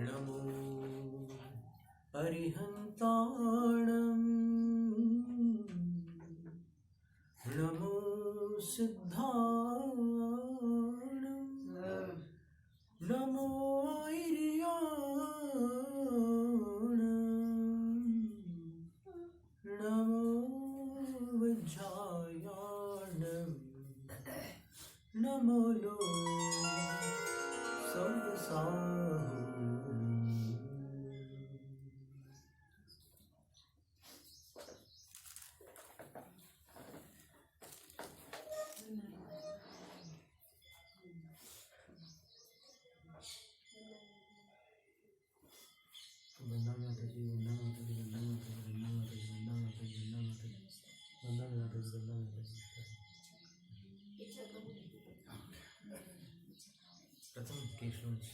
नमो अरिहन्ताणं नमो सिद्धाणं नमो ऐर्याणं नमो विज्ञायाणं नमो लो प्रथम केशवंश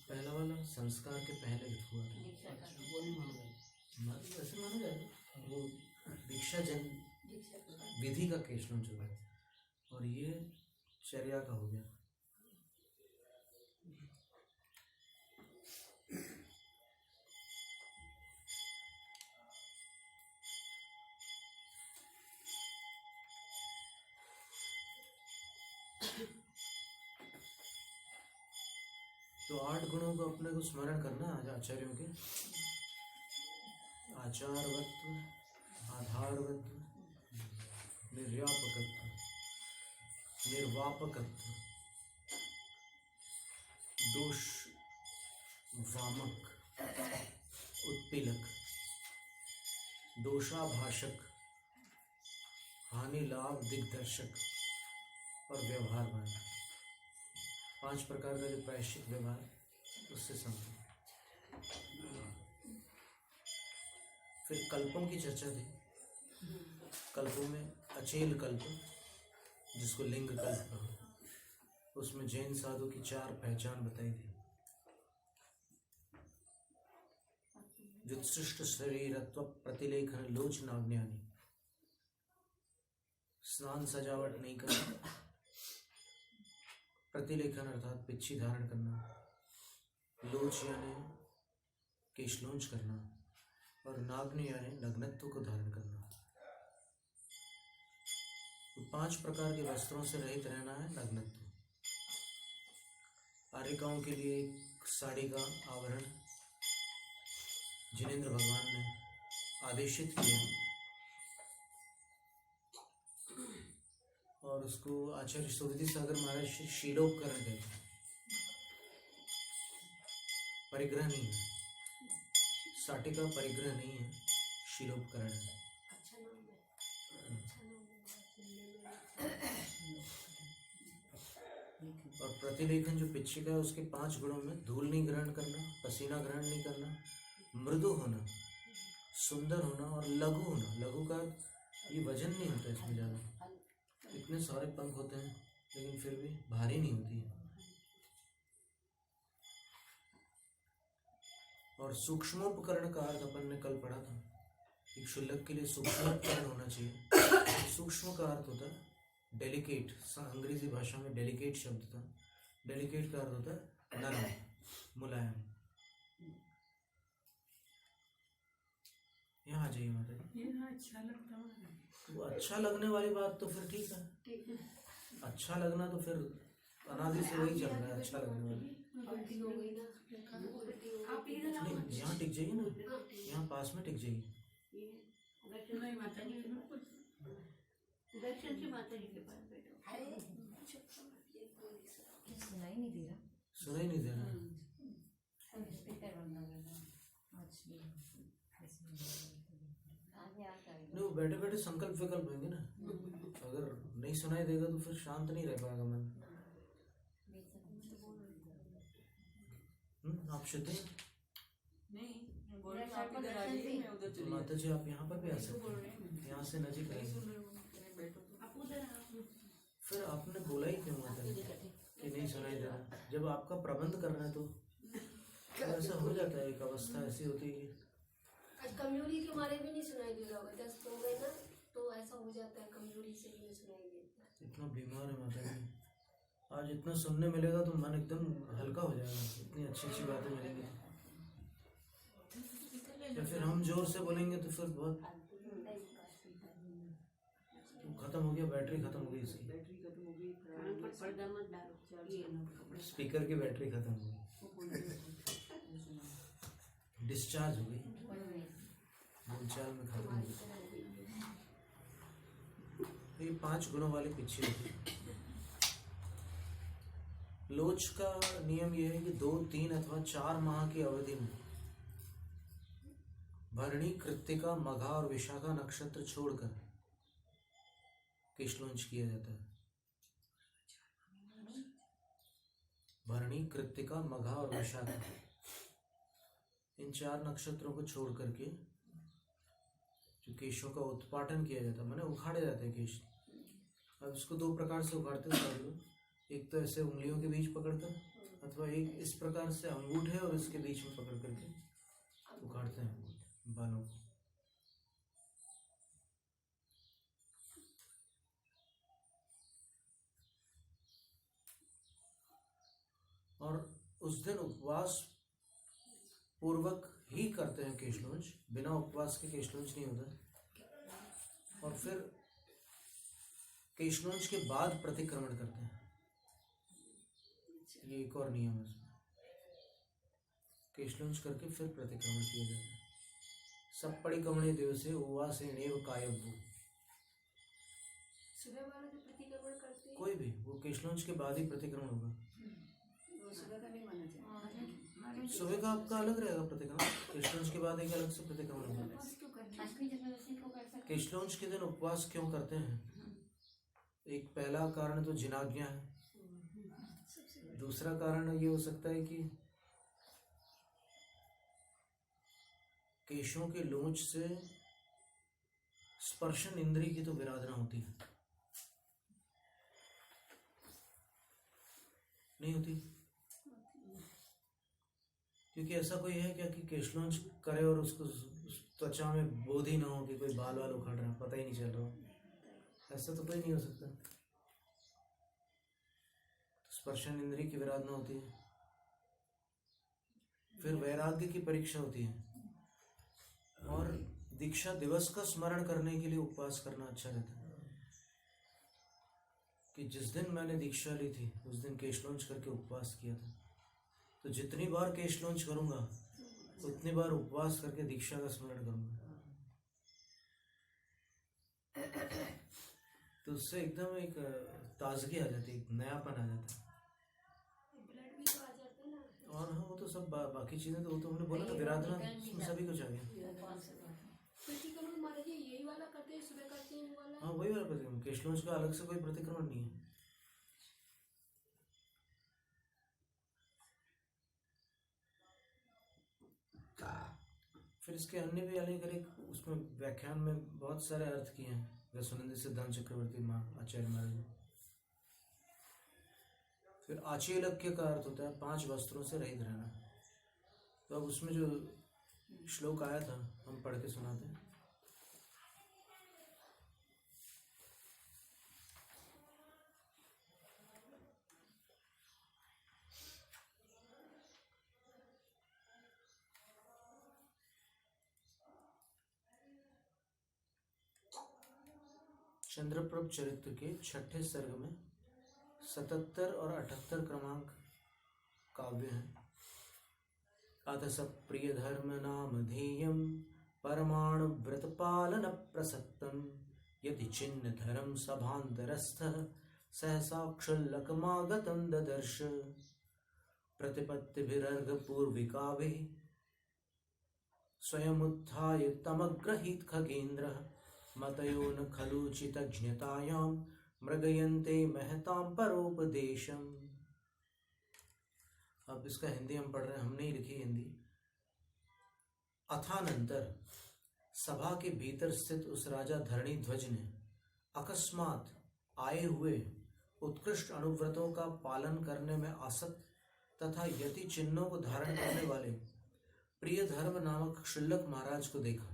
पहला वाला संस्कार के पहले हुआ ऐसे माना जाएगा वो दीक्षा जन विधि का केशवंश हुआ और ये चर्या का हो गया। तो 8 गुणों को अपने को स्मरण करना है आचार्यों के। आचारवत्व, आधारवत्व, निर्व्यापकत्व, निर्वापकत्व, दोष वामक, उत्पीलक, दोषाभाषक, हानि लाभ दिग्दर्शक और व्यवहारवान। 5 प्रकार का जो प्रायश्चित व्यवहार उससे संबंधित। फिर कल्पों की चर्चा थी। कल्पों में अचेल कल्प जिसको लिंग कल्प कहा, उसमें जैन साधु की 4 पहचान बताई थी। व्युत्सृष्ट शरीरत्व प्रतिलेखन लोचनाग्न्यानि, स्नान सजावट नहीं करना, प्रतिलेखन अर्थात पिच्छी धारण करना, लोच यानी केशलोंच करना और नाग्न यानी नग्नत्व को धारण करना। तो 5 प्रकार के वस्त्रों से रहित रहना है नग्नत्व। आर्यिकाओं के लिए एक साड़ी का आवरण जिनेंद्र भगवान ने आदेशित किया और उसको आचार्य सुरधि सागर महाराज शीलोपकरण कहते हैं। परिग्रह नहीं है, साटिका परिग्रह नहीं है, शीलोपकरण है। और प्रतिलेखन जो पिच्छिका है उसके 5 गुणों में धूल नहीं ग्रहण करना, पसीना ग्रहण नहीं करना, मृदु होना, सुंदर होना और लघु होना। लघु का ये वजन नहीं होता इसमें ज़्यादा, इतने सारे पंख होते हैं लेकिन फिर भी भारी नहीं होती है। और सूक्ष्मोपकरण का अर्थ अपन ने कल पढ़ा था। एक शुल्लक के लिए सूक्ष्मोपकरण होना चाहिए। सूक्ष्म का अर्थ होता है डेलिकेट, अंग्रेजी भाषा में डेलिकेट शब्द था। डेलिकेट का अर्थ होता है नरम, मुलायम। यहाँ आ जाइए माता जी। अच्छा लगता है वो अच्छा लगने वाली बात तो फिर ठीक है। अच्छा लगना तो फिर अनादि से वही चल रहा है, अच्छा लगने वाली। नहीं, यहाँ टिक जाइए ना, यहाँ पास में टिक जाइए। सुनाई नहीं दे रहा, सुनाई नहीं दे रहा। नहीं, बैठे बैठे संकल्प विकल्प होंगे ना। अगर नहीं सुनाई देगा तो फिर शांत नहीं रह पाएगा मन। आप शुद्ध हैं? माता जी आप यहाँ पर भी आ सकते हैं, यहाँ से नजीक रहेंगे। फिर आपने बोला ही क्यों माता जी कि नहीं सुनाई दे रहा? जब आपका प्रबंध करना है तो ऐसा हो जाता है, एक अवस्था ऐसी होती है। कमजोरी के मारे भी नहीं सुनाई दे रहा होगा, 10 हो गए ना तो ऐसा हो जाता है, कमजोरी से भी नहीं सुनाई देता। इतना बीमार है माता जी। आज इतना सुनने मिलेगा तो मन एकदम हल्का हो जाएगा, इतनी अच्छी अच्छी बातें मिलेंगी। या फिर हम जोर से बोलेंगे तो फिर बहुत तो खत्म हो गया, बैटरी खत्म हो गई इसकी, स्पीकर की बैटरी खत्म हो गई, डिस्चार्ज हो गई, बोलचाल में खत्म हो गई। ये 5 गुणों वाली पिच्छी होती है। लोच का नियम यह है कि 2, 3 अथवा 4 माह की अवधि में भरणी, कृत्तिका, मघा और विशाखा नक्षत्र छोड़कर केशलोंच किया जाता है। भरणी, कृत्तिका, मघा और विशाखा, इन 4 नक्षत्रों को छोड़ करके जो केशों का उत्पाटन किया जाता है, माने उखाड़े जाते हैं केश। अब इसको 2 प्रकार से उखाड़ते हैं सारे लोग, एक तो ऐसे उंगलियों के बीच पकड़कर, अथवा एक इस प्रकार से अंगूठे और इसके बीच में पकड़ करके उखाड़ते हैं बालों को। और उस दिन उपवास पूर्वक ही करते हैं केशलोंच, बिना उपवास के केशलोंच नहीं होता। और फिर केशलोंच के बाद प्रतिक्रमण करते हैं, ये एक और नियम है इसमें। केशलोंच करके फिर प्रतिक्रमण किया जाता है। सप्पड़ी कमणे दिवसे उवासेनेव कायव्वो। सुबह वाला जो प्रतिक्रमण करते हैं, कोई भी वो केशलोंच के बाद ही प्रतिक्रमण होगा। सुबह का नहीं माना जाए। सुबह का आपका अलग रहेगा प्रतिक्रमण, केशलोंच के बाद एक अलग से प्रतिक्रमण होगा। केशलोंच के दिन उपवास क्यों करते हैं? एक पहला कारण तो जिनाज्ञा है, दूसरा कारण ये हो सकता है कि केशों के लोंच से स्पर्शन इंद्री की तो विराधना होती है, नहीं होती? क्योंकि ऐसा कोई है क्या कि केशलोंच करे और उसको त्वचा में बोध ही ना हो कि कोई बाल वाल उखड़ रहा है, पता ही नहीं चल रहा, ऐसा तो कोई नहीं हो सकता। स्पर्शन इंद्री की विराधना होती है। फिर वैराग्य की परीक्षा होती है, और दीक्षा दिवस का स्मरण करने के लिए उपवास करना अच्छा रहता है कि जिस दिन मैंने दीक्षा ली थी उस दिन केशलोंच करके उपवास किया था, तो जितनी बार केशलोंच करूंगा उतनी बार उपवास करके दीक्षा का स्मरण करूंगा। तो उससे एकदम एक ताजगी आ जाती है, एक नयापन आ जाता है। ब्लड भी तो आ जाता है ना। और हाँ, वो तो सब बाकी चीजें तो वो तो हमने बोला ना, विराधना उसमें सभी कुछ आ गया। प्रतिक्रमण महाराज जी यही वाला करते हैं, सुबह करते हैं वो वाला। हाँ, वही वाला प्रतिक्रमण, केशलोंच का अलग से कोई प्रतिक्रमण नहीं है। फिर इसके अन्य भी अलग अलग उसमें व्याख्यान में बहुत सारे अर्थ किए हैं, रसोनंदी सिद्धांत चक्रवर्ती आचार्य महाराज ने। फिर आचेलक्य का अर्थ होता है 5 वस्त्रों से रहित रहना। तो अब उसमें जो श्लोक आया था हम पढ़ के सुनाते हैं। चंद्रप्रभ चरित्र के 6ठे सर्ग में 77 और 78 क्रमांक काव्य हैं। अथ सप्रिय धर्म नाम ध्येयम परमाणु व्रत पालन प्रसक्तम यदि चिन्ह धर्म सभांतरस्थ सहसा क्षुल्लकमागतं ददर्श प्रतिपत्तिभिरर्घ पूर्विकावे स्वयमुत्थाय तमग्रहीत खगेन्द्रः मतयो न खलु चितज्ञतायां मृगयन्ते महतां परोपदेशम्। अब इसका हिंदी हम पढ़ रहे हैं, हमने ही लिखी हिंदी। अथानंतर सभा के भीतर स्थित उस राजा धरणीध्वज ने अकस्मात आए हुए उत्कृष्ट अनुव्रतों का पालन करने में आसक्त तथा यति चिन्हों को धारण करने वाले प्रिय धर्म नामक क्षुल्लक महाराज को देखा।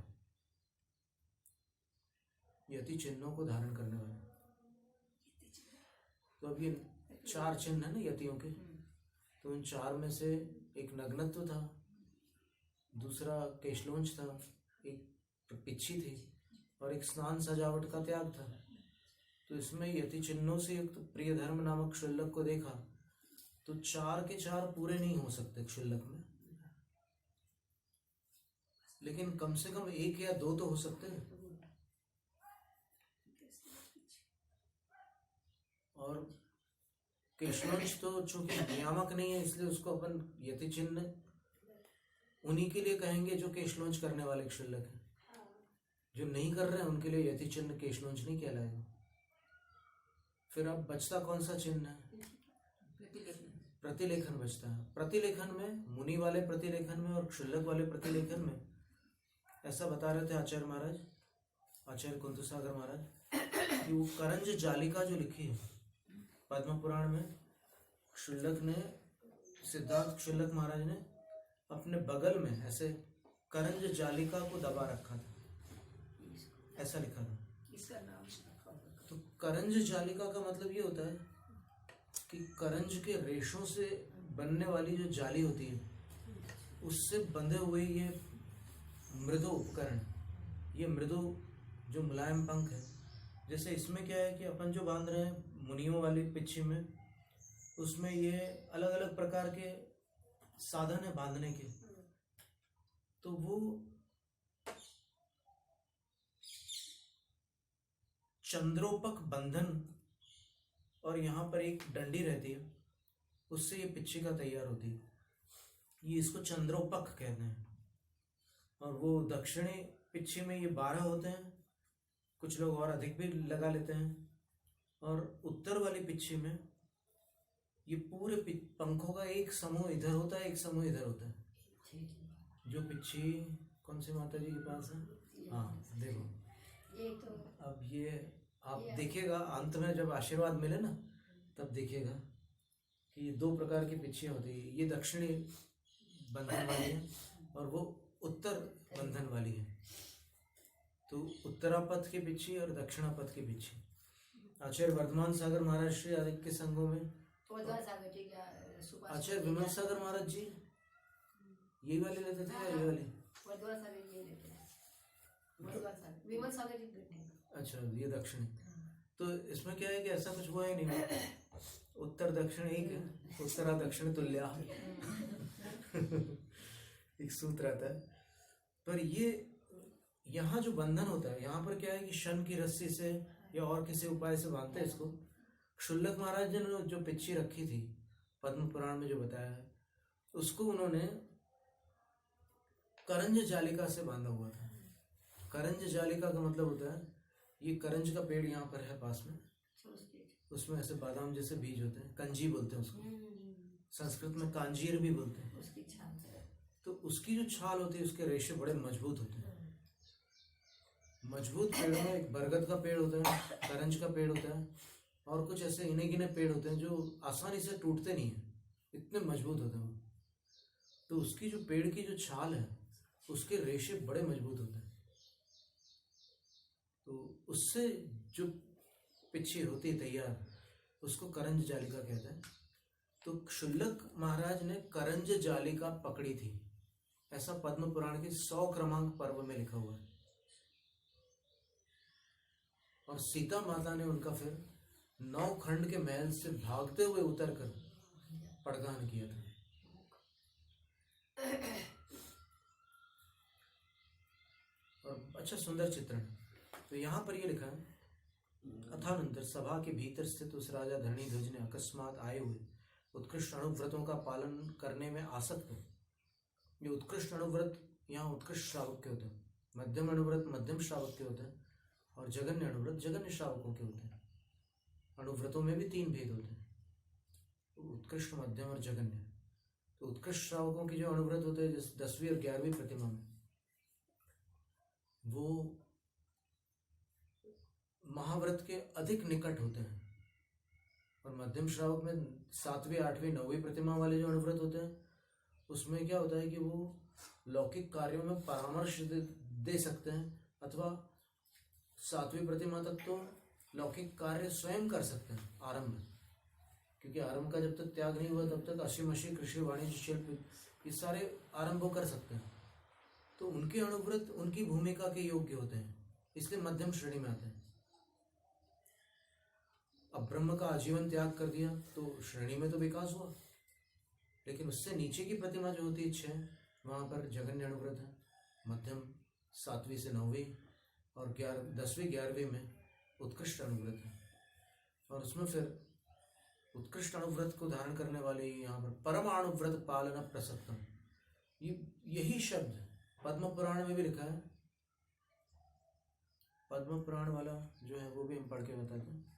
यति चिन्हों को धारण करने वाले, तो अब ये 4 चिन्ह है ना यतियों के, तो इन 4 में से एक नग्नत्व था, दूसरा केशलोंच था, एक पिच्छी थी और एक स्नान सजावट का त्याग था। तो इसमें यति चिन्हों से युक्त प्रिय धर्म नामक क्षुल्लक को देखा तो 4 के 4 पूरे नहीं हो सकते क्षुल्लक में, लेकिन कम से कम 1 या 2 तो हो सकते हैं। और केशलोंच तो चूंकि नियामक नहीं है इसलिए उसको अपन यति चिन्ह उन्हीं के लिए कहेंगे जो केशलोंच करने वाले क्षुल्लक हैं। जो नहीं कर रहे हैं उनके लिए यति चिन्ह केशलोंच नहीं कहलाएगा। फिर अब बचता कौन सा चिन्ह है? प्रतिलेखन बचता है। प्रतिलेखन में, मुनि वाले प्रतिलेखन में और क्षुल्लक वाले प्रतिलेखन में ऐसा बता रहे थे आचार्य महाराज, आचार्य कुंतु सागर महाराज, कि वो करंज जालिका जो लिखी है पद्म पुराण में, क्षुल्लक ने, सिद्धार्थ क्षुल्लक महाराज ने अपने बगल में ऐसे करंज जालिका को दबा रखा था, ऐसा लिखा था। इसका नाम तो करंज जालिका का मतलब ये होता है कि करंज के रेशों से बनने वाली जो जाली होती है उससे बंधे हुए ये मृदु उपकरण, ये मृदु जो मुलायम पंख है, जैसे इसमें क्या है कि अपन जो बांध रहे हैं मुनियों वाली पिच्छी में, उसमें ये अलग अलग प्रकार के साधन है बांधने के, तो वो चंद्रोपक बंधन और यहाँ पर एक डंडी रहती है, उससे ये पिच्छिका तैयार होती है। ये इसको चंद्रोपक कहते हैं। और वो दक्षिणी पिच्छी में ये 12 होते हैं, कुछ लोग और अधिक भी लगा लेते हैं। और उत्तर वाली पिच्छी में ये पूरे पंखों का एक समूह इधर होता है, एक समूह इधर होता है। जो पिच्छी कौन सी माता जी के पास है? हाँ देखो, ये तो अब ये आप देखिएगा अंत में जब आशीर्वाद मिले ना तब देखिएगा कि ये 2 प्रकार की पिच्छियाँ होती है। ये दक्षिणी बंधन वाली है और वो उत्तर बंधन वाली है। तो उत्तरापथ की पिच्छी और दक्षिणापथ की पिच्छी। आचार्य वर्धमान सागर महाराज श्री आदि के संघों में आचार्य विमल सागर महाराज जी यही वाले लेते थे या ये वाले? अच्छा, ये दक्षिण। तो इसमें क्या है कि ऐसा कुछ हुआ ही नहीं, उत्तर दक्षिण एक है, उत्तरा दक्षिण तुल्या एक सूत्र आता है। पर ये यहाँ जो बंधन होता है, यहाँ पर क्या है कि शन की रस्सी से या और किसी उपाय से बांधते हैं इसको। क्षुल्लक महाराज ने जो पिच्छी रखी थी पद्म पुराण में जो बताया है, उसको उन्होंने करंज जालिका से बांधा हुआ था। करंज जालिका का मतलब होता है, ये करंज का पेड़ यहाँ पर है पास में, उसमें ऐसे बादाम जैसे बीज होते हैं, कंजी बोलते हैं उसको, संस्कृत में कांजीर भी बोलते हैं। तो उसकी जो छाल होती है, उसके रेशे बड़े मजबूत होते हैं। मजबूत पेड़ में एक बरगद का पेड़ होता है, करंज का पेड़ होता है और कुछ ऐसे इन्हें गिने पेड़ होते हैं जो आसानी से टूटते नहीं है, इतने मजबूत होते हैं वो। तो उसकी जो पेड़ की जो छाल है उसके रेशे बड़े मजबूत होते हैं। तो उससे जो पिच्छी होती है तैयार, उसको करंज जालिका कहते हैं। तो क्षुल्लक महाराज ने करंज जालिका पकड़ी थी, ऐसा पद्म पुराण के 100 क्रमांक पर्व में लिखा हुआ है। और सीता माता ने उनका फिर 9 खंड के महल से भागते हुए उतरकर पड़गान किया था। और अच्छा सुंदर चित्रण। तो यहाँ पर ये लिखा है, अथानंतर सभा के भीतर स्थित उस राजा धरणीध्वज ने अकस्मात आए हुए उत्कृष्ट अणुव्रतों का पालन करने में आसक्त हो। ये उत्कृष्ट अणुव्रत यहाँ उत्कृष्ट श्रावक के होते हैं, मध्यम अणुव्रत मध्यम श्रावक के होते हैं और जगन्य अणुव्रत जगन्य श्रावकों के होते हैं। अणुव्रतों में भी 3 भेद होते हैं, उत्कृष्ट, मध्यम और जगन्य। तो उत्कृष्ट श्रावकों की जो अणुव्रत होते हैं, जैसे 10वीं और 11वीं प्रतिमा में, वो महाव्रत के अधिक निकट होते हैं। और मध्यम श्रावक में 7वीं 8वीं 9वीं प्रतिमा वाले जो अणुव्रत होते हैं, उसमें क्या होता है कि वो लौकिक कार्यों में परामर्श दे सकते हैं, अथवा 7वीं प्रतिमा तक तो लौकिक कार्य स्वयं कर सकते हैं आरंभ, क्योंकि आरंभ का जब तक त्याग नहीं हुआ तब तक असीमशी कृषि वाणिज्य शिल्प ये सारे आरंभ कर सकते हैं, तो उनके अणुव्रत उनकी भूमिका के योग्य होते हैं, इसलिए मध्यम श्रेणी में आते हैं। अब ब्रह्म का आजीवन त्याग कर दिया तो श्रेणी में तो विकास हुआ, लेकिन उससे नीचे की प्रतिमा जो होती है 6, वहां पर जघन्य अणुव्रत है। मध्यम 7वीं से 9वीं और 10वीं 11वीं में उत्कृष्ट अणुव्रत है, और उसमें फिर उत्कृष्ट अणुव्रत को धारण करने वाले यहाँ पर परमाणुव्रत पालन प्रसक्तम, यही शब्द पद्म पुराण में भी लिखा है। पद्म पुराण वाला जो है वो भी हम पढ़ के बताते हैं।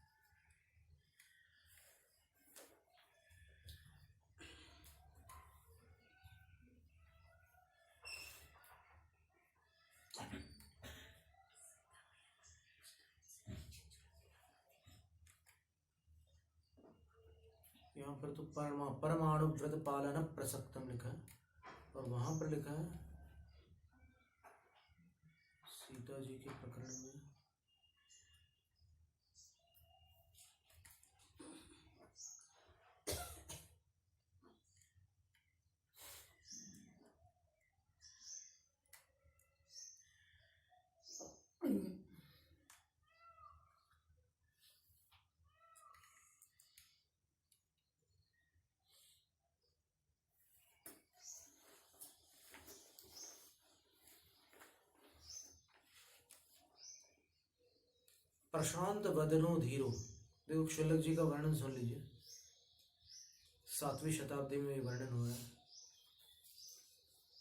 यहाँ पर तो परमाणु व्रत पालन प्रसक्तम लिखा है, और वहां पर लिखा है सीता जी के प्रकरण में प्रशांत वदनो धीरो, देखो शुल्लक जी का वर्णन सुन लीजिए। 7वीं शताब्दी में वर्णन हो रहा है।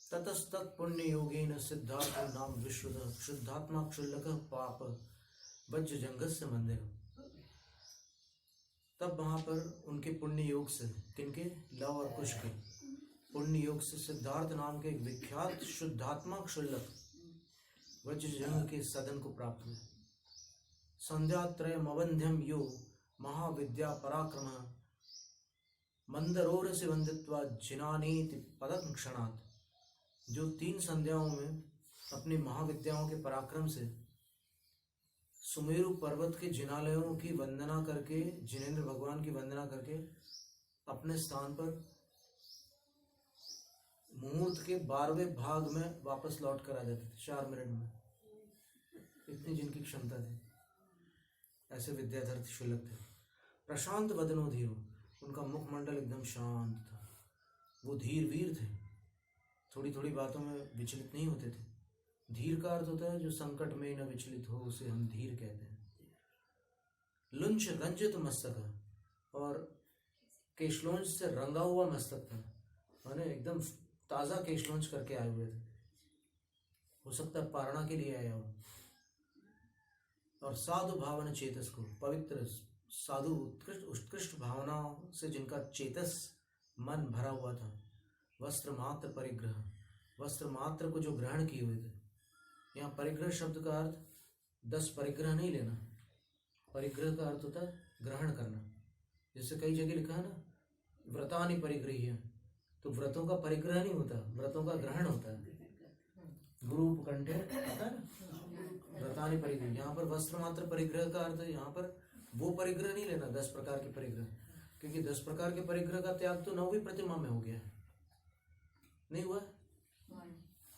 ततस्तत् पुण्य योगेन सिद्धार्थ नाम विश्वद शुद्धात्मा क्षुल्लक पाप वज्र जंगस्य मंदिर। तब वहां पर उनके पुण्य योग से, किनके, लव और कुश के पुण्य योग से सिद्धार्थ नाम के एक विख्यात शुद्धात्मा क्षुल्लक वज्र जंग के सदन को प्राप्त हुए। संध्यात्रयमवन्ध्यम यो महाविद्या पराक्रम मंदरोर से वंदित्वा जिनानीति पदं क्षणात्, जो 3 संध्याओं में अपनी महाविद्याओं के पराक्रम से सुमेरु पर्वत के जिनालयों की वंदना करके, जिनेंद्र भगवान की वंदना करके अपने स्थान पर मुहूर्त के 12वें भाग में वापस लौट कर आ जाते थे 4 मिनट में, इतनी जिनकी क्षमता थी। ऐसे विद्याधर शुल्लक थे। प्रशांत वदनो धीरो, उनका मुखमंडल एकदम शांत था। वो धीर वीर थे, थोड़ी थोड़ी बातों में विचलित नहीं होते थे। धीर का अर्थ होता है जो संकट में न विचलित हो, उसे हम धीर कहते हैं। लुंच रंजित मस्तक, और केशलोंज से रंगा हुआ मस्तक था, माने एकदम ताजा केशलोंज करके आए हुए थे। हो सकता है पारणा के लिए आया हो। और साधु भावना चेतस को, पवित्र साधु उत्कृष्ट भावनाओं से जिनका चेतस मन भरा हुआ था। वस्त्र मात्र परिग्रह, वस्त्र मात्र को जो ग्रहण किए हुए थे। यहाँ परिग्रह शब्द का अर्थ 10 परिग्रह नहीं लेना। परिग्रह का अर्थ होता है ग्रहण करना। जैसे कई जगह लिखा है ना, व्रतानि परिग्रह्य, तो व्रतों का परिग्रह नहीं होता, व्रतों का ग्रहण होता है। गुरु उपकंठे होता है ना, व्रतानि परिग्रह। यहाँ पर वस्त्र मात्र परिग्रह का अर्थ है, यहाँ पर वो परिग्रह नहीं लेना 10 प्रकार के परिग्रह, क्योंकि 10 प्रकार के परिग्रह का त्याग तो 9वीं प्रतिमा में हो गया है, नहीं हुआ?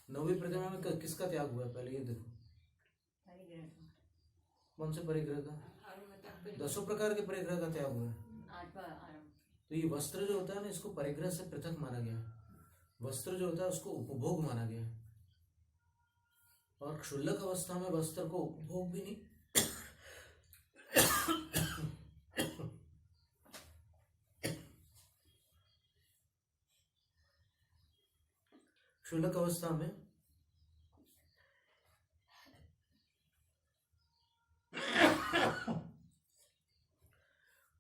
9वीं प्रतिमा में किसका त्याग हुआ है पहले ये देखो। कौन से परिग्रह का? 10 प्रकार के परिग्रह का त्याग हुआ है। तो ये वस्त्र जो होता है ना, इसको परिग्रह से पृथक माना गया। वस्त्र जो होता है उसको उपभोग माना गया, और क्षुल्लक अवस्था में वस्त्र को उपभोग भी नहीं। क्षुल्लक अवस्था में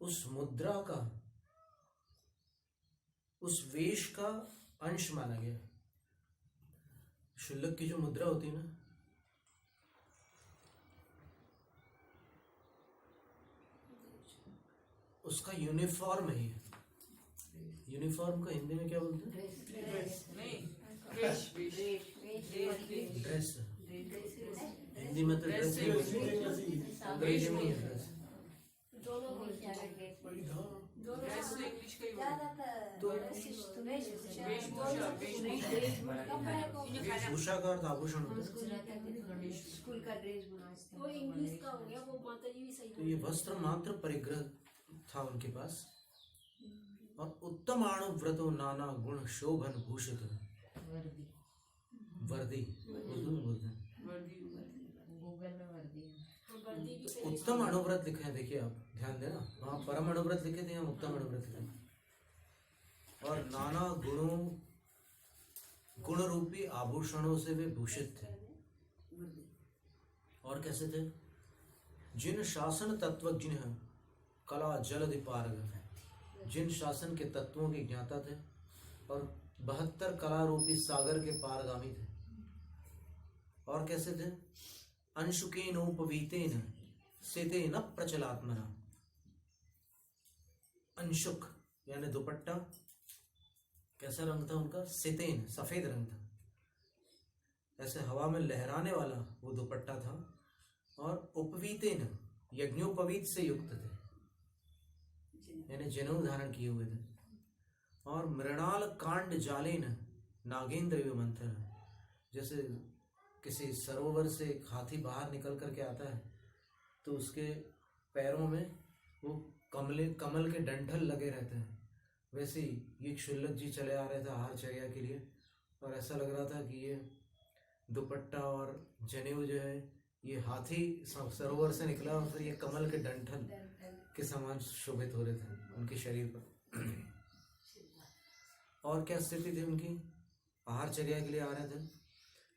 उस मुद्रा का, उस वेश का अंश माना गया। क्षुल्लक की जो मुद्रा होती है ना, उसका यूनिफॉर्म है। यूनिफॉर्म को हिंदी में क्या बोलते हैं? ड्रेस। हिंदी में तो ड्रेस नहीं बोलते, अंग्रेजी में ही है ड्रेस। वेशभूषा का अर्थ आभूषण होता है। स्कूल का ड्रेस बनाते वो इंग्लिश का हो गया, वो माता जी भी सही तो ये वस्त्र मात्र परिग्रह था उनके पास। और उत्तम आणुव्रतो नाना गुण शोभन भूषित वर्दी, उर्दू में बोलते हैं गूगल में वर्दी है। हाँ, वर्दी भी सही। उत्तम अणुव्रत लिखे हैं, देखिए आप ध्यान देना, वहाँ परम अणुव्रत लिखे थे, यहाँ उत्तम अणुव्रत लिखे हैं। और नाना गुण रूपी आभूषणों से वे भूषित थे। और कैसे थे? जिन शासन तत्वज्ञ कला जलधि पारंगत है, जिन शासन के तत्वों के ज्ञाता थे और 72 कला रूपी सागर के पारगामी थे। और कैसे थे? अंशुकेन उपवीतेन सेतेन प्रचलात्मना। अंशुक यानी दुपट्टा, कैसा रंग था उनका? सेतेन, सफेद रंग था, ऐसे हवा में लहराने वाला वो दुपट्टा था। और उपवीतेन, यज्ञोपवीत से युक्त थे, यानी जनेऊ धारण किए हुए थे। और मृणाल कांड जालेन नागेंद्र एवं मंथर, जैसे किसी सरोवर से एक हाथी बाहर निकल करके आता है तो उसके पैरों में वो कमल के डंठल लगे रहते हैं, वैसे ही ये क्षुल्लक जी चले आ रहे थे आहारचर्या के लिए। और ऐसा लग रहा था कि ये दुपट्टा और जनेऊ जो है ये हाथी सरोवर से निकला और फिर ये कमल के डंठल के समान शोभित हो रहे थे उनके शरीर पर। और क्या स्थिति थी उनकी? आहारचर्या के लिए आ रहे थे।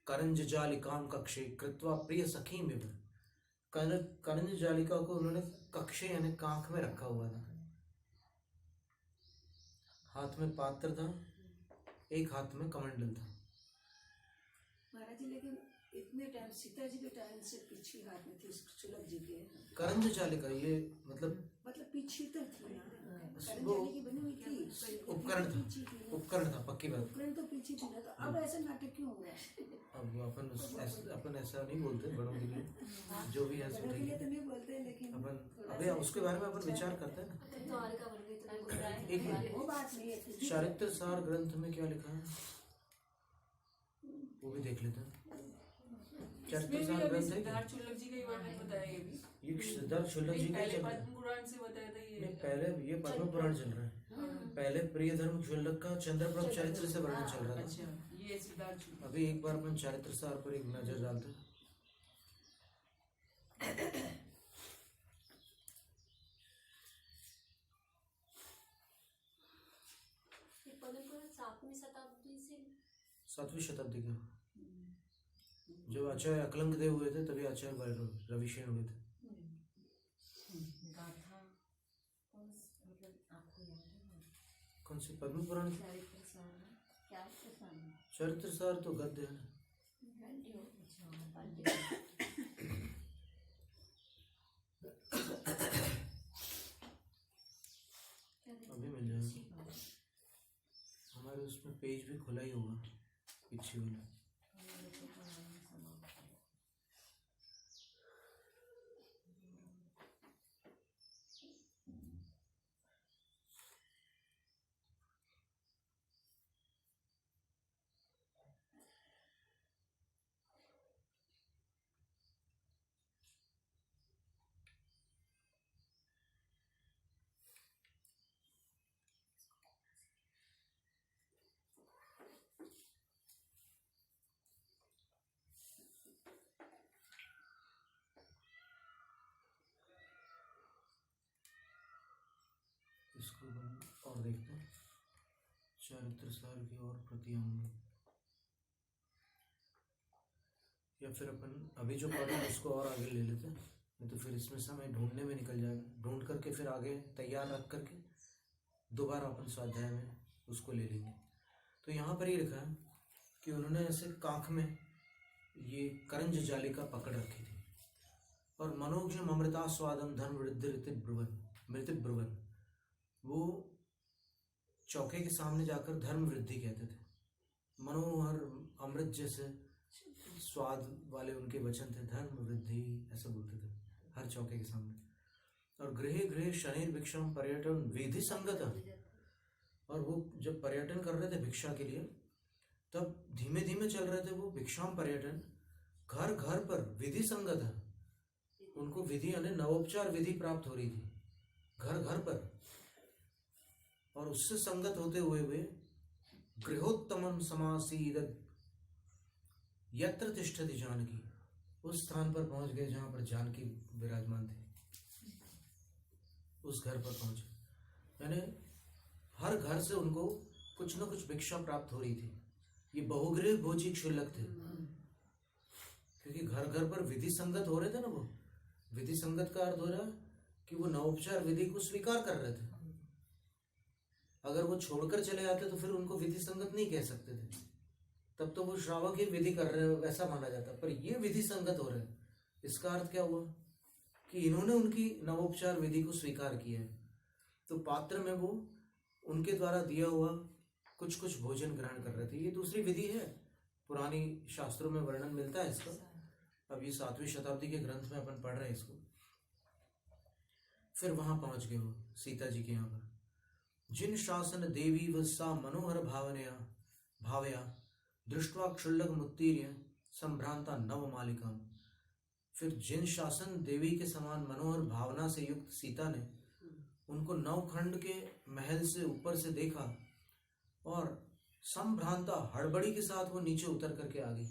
करंज जालिकाम कक्षे कृत्वा प्रिय सखी में, करंज जालिका को उन्होंने कक्षे यानी कांख में रखा हुआ था। हाथ में पात्र था, एक हाथ में कमंडल था। महाराज जी लेकिन इतने टाइम सीता जी के टाइम से पीछे हाथ में थी सुलभ जी के। करंज जालिका ये मतलब पीछे तो थी ना, वो करंज की बनी हुई थी, उपकरण था, उपकरण था, पक्की बात। उपकरण तो पीछे थी ना, तो अब ऐसा नाटक क्यों हो गया? अब अपन ऐसा नहीं बोलते बड़ों के लिए, जो भी है बड़ों के लिए तो नहीं बोलते, लेकिन अपन अभी उसके बारे में अपन विचार करते हैं ना। वो बात नहीं है। चारित्र सार ग्रंथ में क्या लिखा है वो भी देख लेते हैं। चारित्र सार ग्रंथ है सिद्धार्थ शुल्लक जी का ही वर्णन बताया ये भी। ये सिद्धार्थ शुल्लक जी का पहले चल रहा है। पद्म पुराण से बताया था ये। नहीं, पहले ये पद्म पुराण चल रहा है। पहले प्रियधर्म शुल्लक का चंद्रप्रभ चरित्र से वर्णन चल रहा था। अच्छा, ये सिद्धार्थ शुल्लक। अभी एक बार अपन चारित्र सार पर एक नजर डालते हैं। सातवीं शताब्दी का, जब आचार्य अकलंग देव हुए थे तभी आचार्य रविशेन हुए थे। गाथा मतलब आपको याद है? कौन सी? पद्म पुराण? चारित्र सार में क्या है? चरित्र सार तो गद्य है। अभी मिल जाएगा, हमारे उसमें पेज भी खुला ही होगा पीछे वाला। इसको और देखते हैं चारित्र सार की और प्रतियां होंगी, या फिर अपन अभी जो पढ़े हैं उसको और आगे ले लेते हैं, नहीं तो फिर इसमें समय ढूंढने में निकल जाएगा। ढूंढ करके फिर आगे तैयार रख करके दोबारा अपन स्वाध्याय में उसको ले लेंगे। तो यहाँ पर ये लिखा है कि उन्होंने ऐसे कांख में ये करंज जालिका पकड़ रखी थी। और मनोज्ञम अमृता स्वादम धन वृद्धि मृत ब्रुवन, वो चौके के सामने जाकर धर्म वृद्धि कहते थे। मनोहर अमृत जैसे स्वाद वाले उनके वचन थे, धर्म वृद्धि ऐसा बोलते थे हर चौके के सामने। और गृह गृह शनि भिक्षम पर्यटन विधि संगत, और वो जब पर्यटन कर रहे थे भिक्षा के लिए, तब धीमे धीमे चल रहे थे वो भिक्षाम पर्यटन। घर घर पर विधि संगत है, उनको विधि यानी नवोपचार विधि प्राप्त हो रही थी घर घर पर। और उससे संगत होते हुए वे गृहोत्तमम समासीद यत्र तिष्ठति जानकी, उस स्थान पर पहुंच गए जहां पर जानकी विराजमान थे। उस घर पर पहुंचे, यानी हर घर से उनको कुछ न कुछ भिक्षा प्राप्त हो रही थी। ये बहुगृह भोजी क्षुल्लक थे, क्योंकि घर घर पर विधि संगत हो रहे थे ना। वो विधि संगत का अर्थ हो रहा है कि वो नवोपचार विधि को स्वीकार कर रहे थे। अगर वो छोड़कर चले जाते तो फिर उनको विधि संगत नहीं कह सकते थे, तब तो वो श्रावक ही विधि कर रहे हैं वैसा माना जाता। पर ये विधि संगत हो रहे हैं, इसका अर्थ क्या हुआ कि इन्होंने उनकी नवोपचार विधि को स्वीकार किया है। तो पात्र में वो उनके द्वारा दिया हुआ कुछ कुछ भोजन ग्रहण कर रहे थे। ये दूसरी विधि है, पुरानी शास्त्रों में वर्णन मिलता है इसका। अब ये 7वीं शताब्दी के ग्रंथ में अपन पढ़ रहे हैं इसको। फिर वहां पहुंच गए वो सीता जी के यहाँ पर। जिन शासन देवी व सा मनोहर भावया दृष्टवा क्षुल्लक मुत्तीर्य संभ्रांता नव मालिका। फिर जिन शासन देवी के समान मनोहर भावना से युक्त सीता ने उनको नवखंड के महल से ऊपर से देखा और संभ्रांता हड़बड़ी के साथ वो नीचे उतर करके आ गई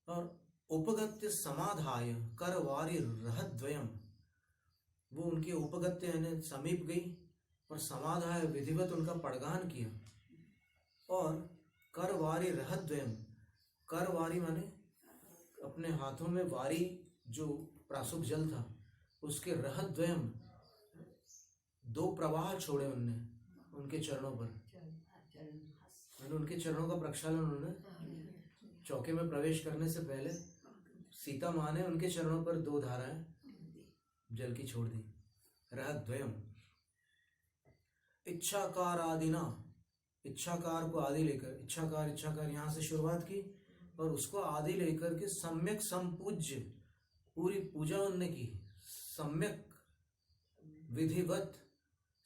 और उपगत्य समाधाय करवारी रहद्वयम, वो उनके उपगत्य यानी समीप गई और समाधाय विधिवत उनका पड़गान किया। और करवारी रहद्वयम, करवारी माने अपने हाथों में वारी जो प्रासुक जल था उसके रहद्वयम 2 प्रवाह छोड़े उनने उनके चरणों पर। उनके चरणों का प्रक्षालन उन्होंने चौके में प्रवेश करने से पहले सीता माँ ने उनके चरणों पर 2 धाराएं जल की छोड़ दी। रहद्वयम इच्छाकार आदिना, इच्छाकार को आदि लेकर, इच्छाकार यहाँ से शुरुआत की और उसको आदि लेकर के सम्यक संपूज्य पूरी पूजा उनने की। सम्यक विधिवत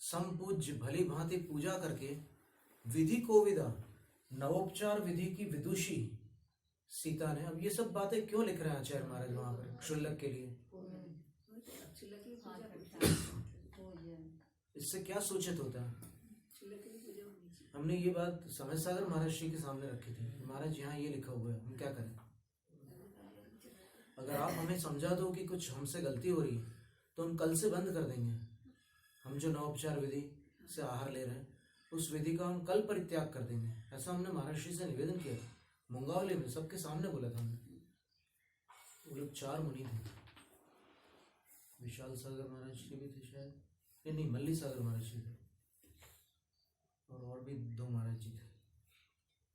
संपूज्य भली भांति पूजा करके विधि कोविदा, नवोपचार विधि की विदुषी सीता ने। अब ये सब बातें क्यों लिख रहे हैं आचार्य महाराज वहां पर क्षुल्लक के लिए? इससे क्या सूचित होता है? हमने ये बात समय सागर महाराज श्री के सामने रखी थी। महाराज यहाँ ये लिखा हुआ है, हम क्या करें? अगर आप हमें समझा दो कि कुछ हमसे गलती हो रही है तो हम कल से बंद कर देंगे। हम जो नवोपचार विधि से आहार ले रहे हैं उस विधि का हम कल परित्याग कर देंगे। ऐसा हमने महाराज श्री से निवेदन किया, मुंगावली में सबके सामने बोला था हमने। वो लोग 4 मुनि थे, विशाल सागर महाराज श्री भी थे शायद, नहीं मल्ली सागर महाराज श्री थे और भी 2 महाराज जी थे।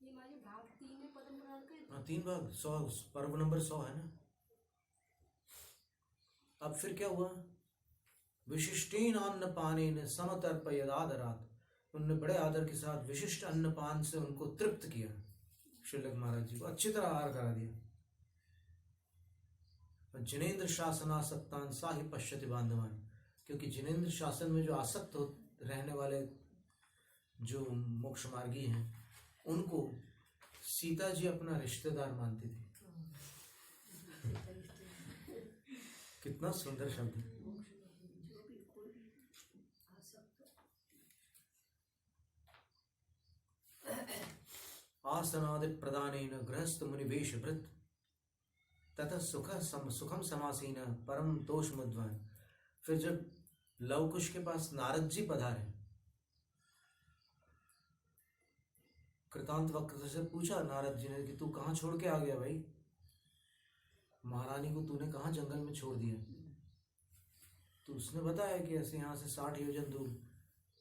ये हमारे भाग 3 में पद्म पुराण के। हाँ 3 भाग 100, पर्व नंबर 100 है ना। अब फिर क्या हुआ? विशिष्टीन अन्न पाने ने समतर्पयद आदरात, उन्होंने बड़े आदर के साथ विशिष्ट अन्नपान से उनको तृप्त किया। शुल्लक महाराज जी को अच्छी तरह आहार करा दिया। जिनेन्द्र शासनासक्तान साहि पश्यति बांधवान, क्योंकि जिनेन्द्र शासन में जो आसक्त हो रहने वाले जो मोक्ष मार्गी हैं उनको सीता जी अपना रिश्तेदार मानती थी। कितना सुंदर शब्द है। आसनादि प्रदानेन गृहस्थ मुनिवेश भृत तथा सुखम समासीन परम तोष मुद्वान। फिर जब लवकुश के पास नारद जी पधारे, कृतांत वक्त से पूछा नारद जी ने कि तू कहाँ छोड़ के आ गया भाई, महारानी को तूने कहाँ जंगल में छोड़ दिया? तो उसने बताया कि ऐसे यहाँ से 60 योजन दूर।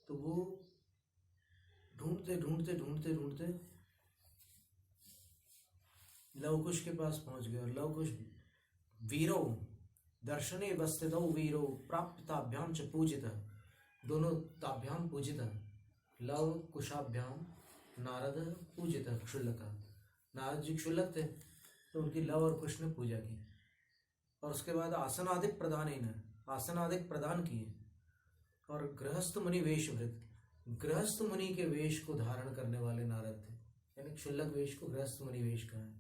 तो वो ढूंढते ढूंढते ढूंढते ढूंढते लवकुश के पास पहुंच गए। और लवकुश वीरो दर्शने वस्थितौ वीरो प्राप्त ताभ्याम च पूजित, दोनों ताभ्याम पूजित, लव कुशाभ्याम नारद पूजित क्षुल्लक। नारद जी क्षुल्लक थे तो उनकी लव और कुश ने पूजा की। और उसके बाद आसनादिक प्रदान प्रदान किए और गृहस्थ मुनि वेशभृत, गृहस्थ मुनि के वेश को धारण करने वाले नारद थे, यानी क्षुल्लक वेश को गृहस्थ मुनि वेश कहा है।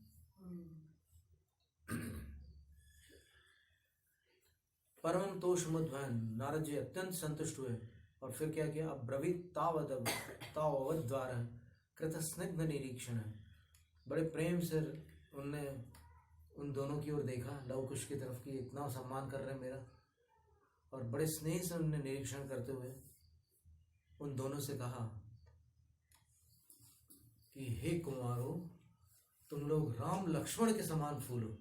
परमं तोषमुद्वहन, नारद जी अत्यंत संतुष्ट हुए और फिर क्या किया, अब्रवीत तावद द्वारा कृत स्निग्ध निरीक्षण, बड़े प्रेम से उनने उन दोनों की ओर देखा, लव कुश की तरफ की, इतना सम्मान कर रहे हैं मेरा, और बड़े स्नेह से उनने निरीक्षण करते हुए उन दोनों से कहा कि हे कुमारों, तुम लोग राम लक्ष्मण के समान फूलो,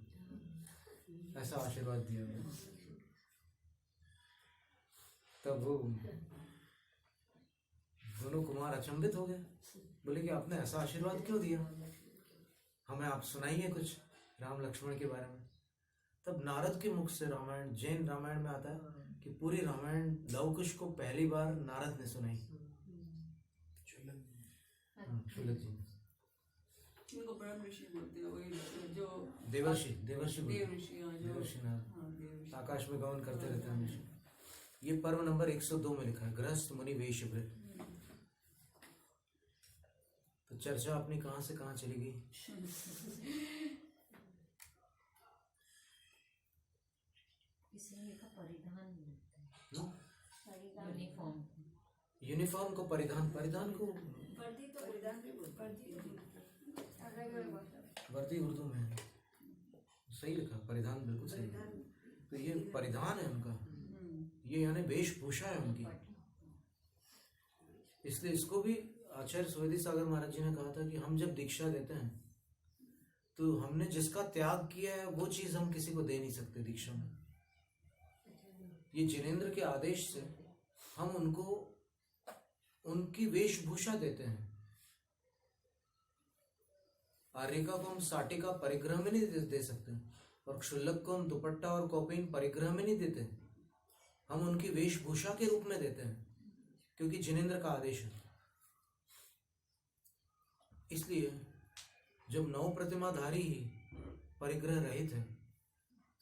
ऐसा आशीर्वाद दिया उन्होंने। तब वो दोनों कुमार अचंभित हो गए, बोले कि आपने ऐसा आशीर्वाद क्यों दिया, हमें आप सुनाइए कुछ राम लक्ष्मण के बारे में। तब नारद के मुख से, रामायण जैन रामायण में आता है कि पूरी रामायण लव कुश को पहली बार नारद ने सुनाई, शुल्लक जी ने। इनको ब्रह्म ऋषि बोलते हैं, वही जो देवर्षि देव ऋषि, हाँ, जो देवर्षि नारद हाँ, देव ऋषि। आकाश में गमन करते रहते हैं हमेशा। ये पर्व नंबर 102 में लिखा है, गृहस्थ मुनि वेशभृत। तो चर्चा अपनी कहां से कहां चली गई। इसमें लिखा परिधान यूनिफॉर्म यूनिफॉर्म को परिधान, परिधान को वर्दी तो परिधान भी बोलते वर्दी वर्दी उर्दू में है, सही लिखा, परिधान बिल्कुल सही है। तो ये परिधान है उनका, ये यानी वेशभूषा है उनकी। इसलिए इसको भी आचार्य सुवेदी सागर महाराज जी ने कहा था कि हम जब दीक्षा देते हैं तो हमने जिसका त्याग किया है वो चीज हम किसी को दे नहीं सकते दीक्षा में। ये जिनेंद्र के आदेश से हम उनको उनकी वेशभूषा देते हैं। आर्यिका को हम साटिका परिग्रह में नहीं दे सकते, और क्षुल्लक को हम दुपट्टा और कौपीन परिग्रह में नहीं देते, हम उनकी वेशभूषा के रूप में देते हैं, क्योंकि जिनेंद्र का आदेश है। इसलिए जब नौ प्रतिमाधारी ही परिग्रह रहित है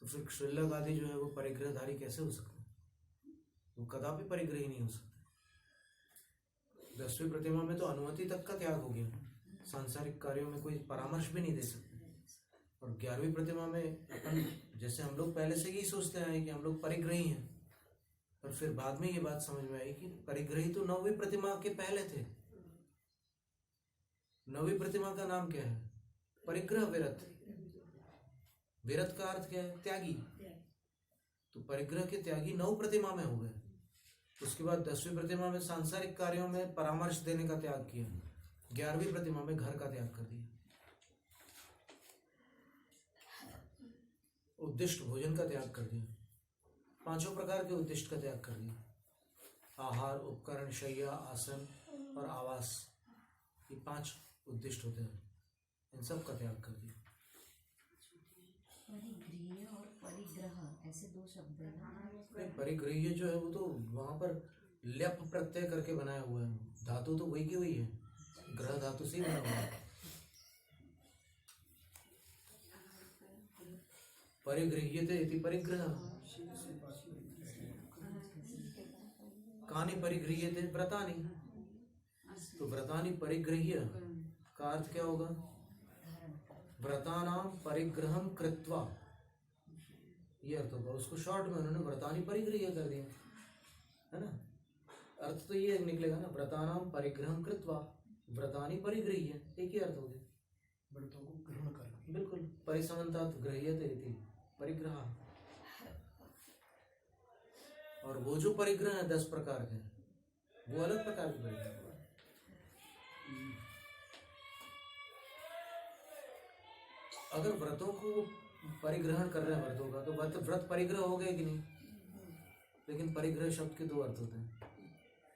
तो फिर क्षुल्लक आदि जो है वो परिग्रहधारी कैसे हो सकते हैं, वो कदापि परिग्रही नहीं हो सकते। 10वीं प्रतिमा में तो अनुमति तक का त्याग हो गया, सांसारिक कार्यों में कोई परामर्श भी नहीं दे सकते। और 11वीं प्रतिमा में अपन जैसे हम लोग पहले से ही सोचते हैं कि हम लोग परिग्रही हैं, पर फिर बाद में ये बात समझ में आई कि परिग्रही तो 9वीं प्रतिमा के पहले थे। 9वीं प्रतिमा का नाम क्या है, परिग्रह विरत। विरत का अर्थ क्या है, त्यागी। तो परिग्रह के त्यागी 9 प्रतिमा में हो गए। उसके बाद 10वीं प्रतिमा में सांसारिक कार्यों में परामर्श देने का त्याग किया, 11वीं प्रतिमा में घर का त्याग कर दिया, उद्दिष्ट भोजन का त्याग कर दिया, 5 प्रकार के उद्दिष्ट का त्याग कर दिया, आहार, उपकरण, शैया, आसन और आवास, ये 5 उद्दिष्ट होते हैं, इन सब का त्याग कर दिया। परिग्रह और परिग्रह ऐसे 2 शब्द है ना। परिग्रह जो है वो तो वहां पर ल्यप प्रत्यय करके बनाया हुआ है, धातु तो वही की हुई है, ग्रह धातु से ही बना हुआ है। परिगृह्यते इति परिग्रह, कानि परिगृह्यते व्रतानि, तो व्रतानि परिगृह्य का अर्थ क्या होगा, व्रतानां परिग्रहं कृत्वा, ये अर्थ होगा। उसको शॉर्ट में उन्होंने व्रतानि परिगृह्य कर दिया, है ना। अर्थ तो ये निकलेगा ना, व्रतानां परिग्रहं कृत्वा व्रतानि परिगृह्य, एक ही अर्थ हो गया, व्रतों को ग्रहण करना। बिल्कुल। परिसमन्तात् गृह्यते इति परिग्रह। और वो जो परिग्रह है 10 प्रकार के, वो अलग प्रकार के परिग्रह है। अगर व्रतों को परिग्रहण कर रहे हैं व्रतों का, तो व्रत परिग्रह हो गए कि नहीं। लेकिन परिग्रह शब्द के 2 अर्थ होते हैं,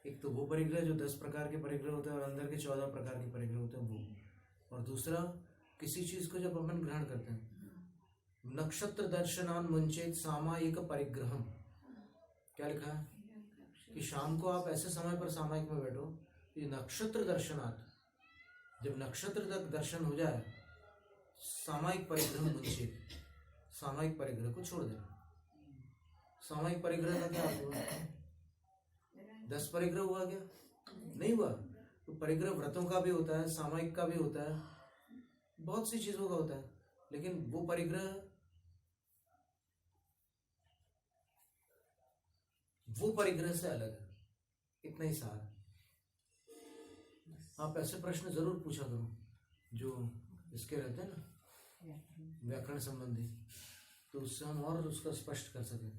एक तो वो परिग्रह जो 10 प्रकार के परिग्रह होते हैं और अंदर के 14 प्रकार के परिग्रह होते हैं वो, और दूसरा किसी चीज को जब अपन ग्रहण करते हैं, नक्षत्र दर्शनान मुंचेत सामायिक परिग्रहम, क्या लिखा है कि शाम को आप ऐसे समय पर सामायिक में बैठो, ये नक्षत्र दर्शनात्, जब नक्षत्र तक दर्शन हो जाए, सामायिक परिग्रह मुंचेत, सामायिक परिग्रह को छोड़ देना। सामायिक परिग्रह का क्या अर्थ हुआ, 10 परिग्रह हुआ क्या? नहीं हुआ। तो परिग्रह व्रतों का भी होता है, सामायिक का भी होता है, बहुत सी चीजों का होता है, लेकिन वो परिग्रह से अलग है। इतना ही सार है। आप ऐसे प्रश्न जरूर पूछा करो जो इसके रहते हैं ना व्याकरण संबंधी, तो उससे हम और उसका स्पष्ट कर सकें।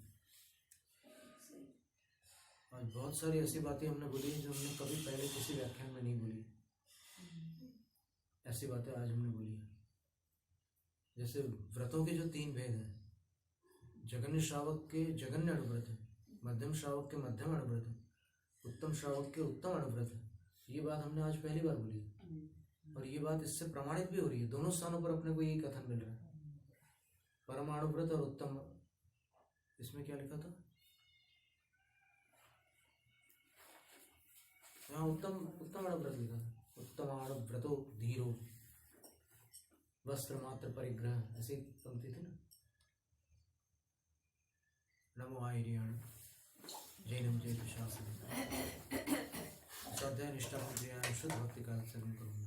आज बहुत सारी ऐसी बातें हमने बोली जो हमने कभी पहले किसी व्याख्यान में नहीं बोली। ऐसी बातें आज हमने बोली है। जैसे व्रतों के जो 3 भेद हैं, जघन्य श्रावक के जघन्य अणुव्रत है, मध्यम श्रावक के मध्यम अणुव्रत है, उत्तम श्रावक के उत्तम अणुव्रत है। ये बात हमने आज पहली बार बोली है और ये बात इससे प्रमाणित भी हो रही है। दोनों स्थानों पर अपने को यही कथन मिल रहा है, परमाणु व्रत और उत्तम। इसमें क्या लिखा था? यहाँ उत्तम अणुव्रत लिखा था। उत्तम अणुव्रतो धीरो वस्त्र मात्र परिग्रह, ऐसी पंक्ति थी ना। नमो आयर्याण जैनम जयतु शासन स्वाध्याय निष्ठा शुद्ध भक्ति का करूँ।